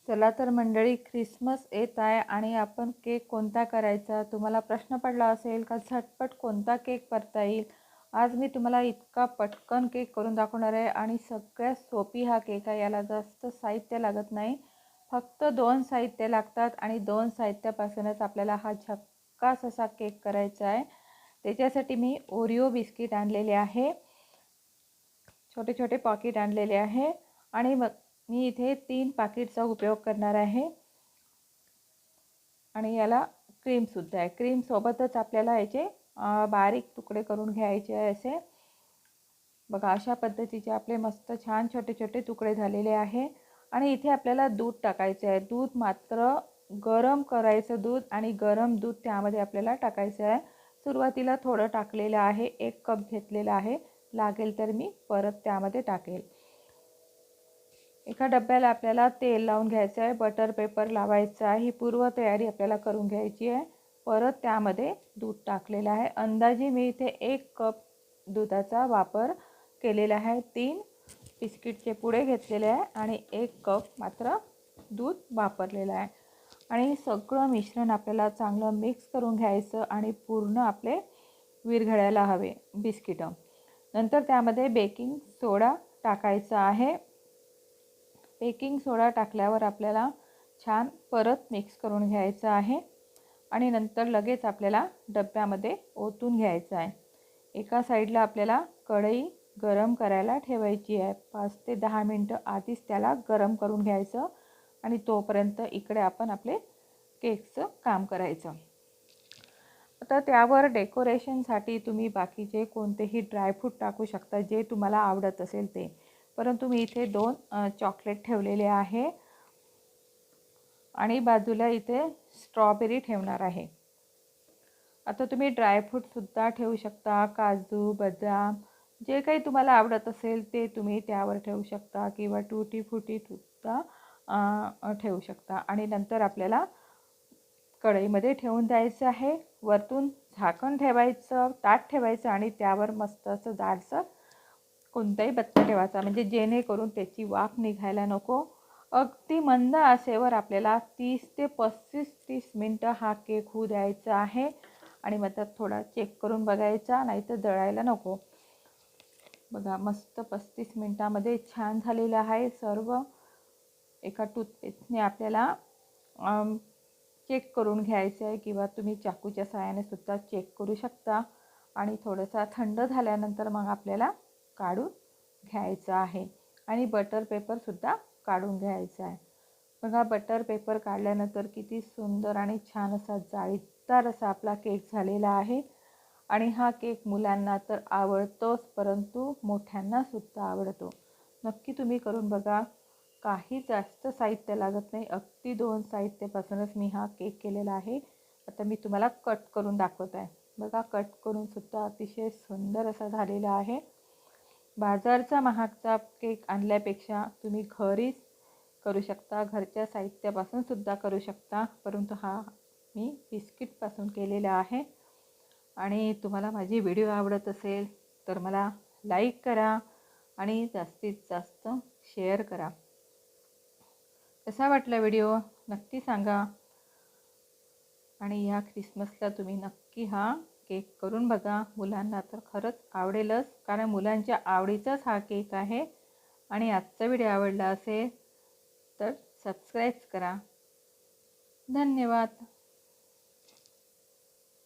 चला तर मंडळी, ख्रिसमस येत आहे आणि आपण केक कोणता करायचा, तुम्हाला प्रश्न पडला असेल का झटपट कोणता केक करता येईल. आज मी तुम्हाला इतका पटकन केक करून दाखवणार आहे आणि सगळ्यात सोपी हा केक आहे. याला जास्त साहित्य लागत नाही, फक्त 2 साहित्य लागतात आणि 2 साहित्यापासूनच आपल्याला हा झक्कास असा केक करायचा आहे. त्याच्यासाठी मी ओरिओ बिस्किट आणलेले आहे, छोटे छोटे पॉकेट आणलेले आहे आणि मग मी इथे 3 पाकिटचा उपयोग करणार आहे आणि याला क्रीमसुद्धा आहे. क्रीमसोबतच आपल्याला याचे बारीक तुकडे करून घ्यायचे आहे. असे बघा, अशा पद्धतीचे आपले मस्त छान छोटे छोटे तुकडे झालेले आहे. आणि इथे आपल्याला दूध टाकायचे आहे. दूध मात्र गरम करायचं दूध आणि गरम दूध त्यामध्ये आपल्याला टाकायचं आहे. सुरुवातीला थोडं टाकलेलं आहे, 1 कप घेतलेला आहे. लागेल तर मी परत त्यामध्ये टाकेल. एका डब्याला आपल्याला तेल लावून घ्यायचं आहे, बटर पेपर लावायचा आहे. ही पूर्व तयारी आपल्याला करून घ्यायची आहे. परत त्यामध्ये दूध टाकलेलं आहे. अंदाजे मी इथे 1 कप दुधाचा वापर केलेला आहे. 3 बिस्किटचे पुडे घेतलेले आहे आणि 1 कप मात्र दूध वापरलेलं आहे. आणि सगळं मिश्रण आपल्याला चांगलं मिक्स करून घ्यायचं आणि पूर्ण आपले विरघळायला हवे बिस्किटं. नंतर त्यामध्ये बेकिंग सोडा टाकायचा आहे. बेकिंग सोडा टाकल्यावर आपल्याला छान परत मिक्स करून घ्यायचं आहे आणि नंतर लगेच आपल्याला डब्यामध्ये ओतून घ्यायचं आहे. एका साईडला आपल्याला कढई गरम करायला ठेवायची आहे. 5 ते 10 मिनटं आधीच त्याला गरम करून घ्यायचं आणि तोपर्यंत इकडे आपण आपले केकचं काम करायचं. आता त्यावर डेकोरेशनसाठी तुम्ही बाकीचे कोणतेही ड्रायफ्रूट टाकू शकता, जे तुम्हाला आवडत असेल ते. परंतु मी इथे 2 चॉकलेट ठेवलेले आहे आणि बाजूला इथे स्ट्रॉबेरी ठेवणार आहे. आता तुम्ही ड्रायफ्रूटसुद्धा ठेवू शकता, काजू, बदाम, जे काही तुम्हाला आवडत असेल ते तुम्ही त्यावर ठेवू शकता किंवा टूटी फ्रुटीसुद्धा ठेवू शकता. आणि नंतर आपल्याला कढईमध्ये ठेवून द्यायचं आहे. वरतून झाकण ठेवायचं, ताट ठेवायचं आणि त्यावर मस्त असं जाडसर कोणताही बत्ता ठेवायचा, म्हणजे जेणेकरून त्याची वाफ निघायला नको. अगदी मंद आचेवर आपल्याला 30 ते 35-30 मिनटं हा केक होऊ द्यायचा आहे. आणि मग त्यात थोडा चेक करून बघायचा, नाहीतर जळायला नको. बघा, मस्त 35 मिनटामध्ये छान झालेलं आहे सर्व. एका टूथपेस्टने आपल्याला चेक करून घ्यायचं आहे किंवा तुम्ही चाकूच्या सहाय्याने सुद्धा चेक करू शकता. आणि थोडंसं थंड झाल्यानंतर मग आपल्याला काढून घ्यायचं आहे आणि बटर पेपरसुद्धा काढून घ्यायचा आहे. बघा, बटर पेपर काढल्यानंतर किती सुंदर आणि छान असा जाळीदार असा आपला केक झालेला आहे. आणि हा केक मुलांना तर आवडतोच, परंतु मोठ्यांनासुद्धा आवडतो. नक्की तुम्ही करून बघा. काही जास्त साहित्य लागत नाही, अगदी 2 साहित्यापासूनच मी हा केक केलेला आहे. आता मी तुम्हाला कट करून दाखवत आहे. बघा, कट करूनसुद्धा अतिशय सुंदर असा झालेला आहे. बाजारचा महागचा केक आणल्यापेक्षा तुम्ही घरीच करू शकता, घरच्या साहित्यापासून सुद्धा करू शकता. परंतु हा मी बिस्किटपासून केलेला आहे. आणि तुम्हाला माझी व्हिडिओ आवडत असेल तर मला लाईक करा आणि जास्तीत जास्त शेअर करा. कसा वाटला व्हिडिओ नक्की सांगा. आणि ह्या ख्रिसमसला तुम्ही नक्की हा केक करून बघा. मुलांना तर खरंच आवडेलच, कारण मुलांच्या आवडीचाच हा केक आहे. आणि आजचा व्हिडिओ आवडला असेल तर सबस्क्राईब करा. धन्यवाद.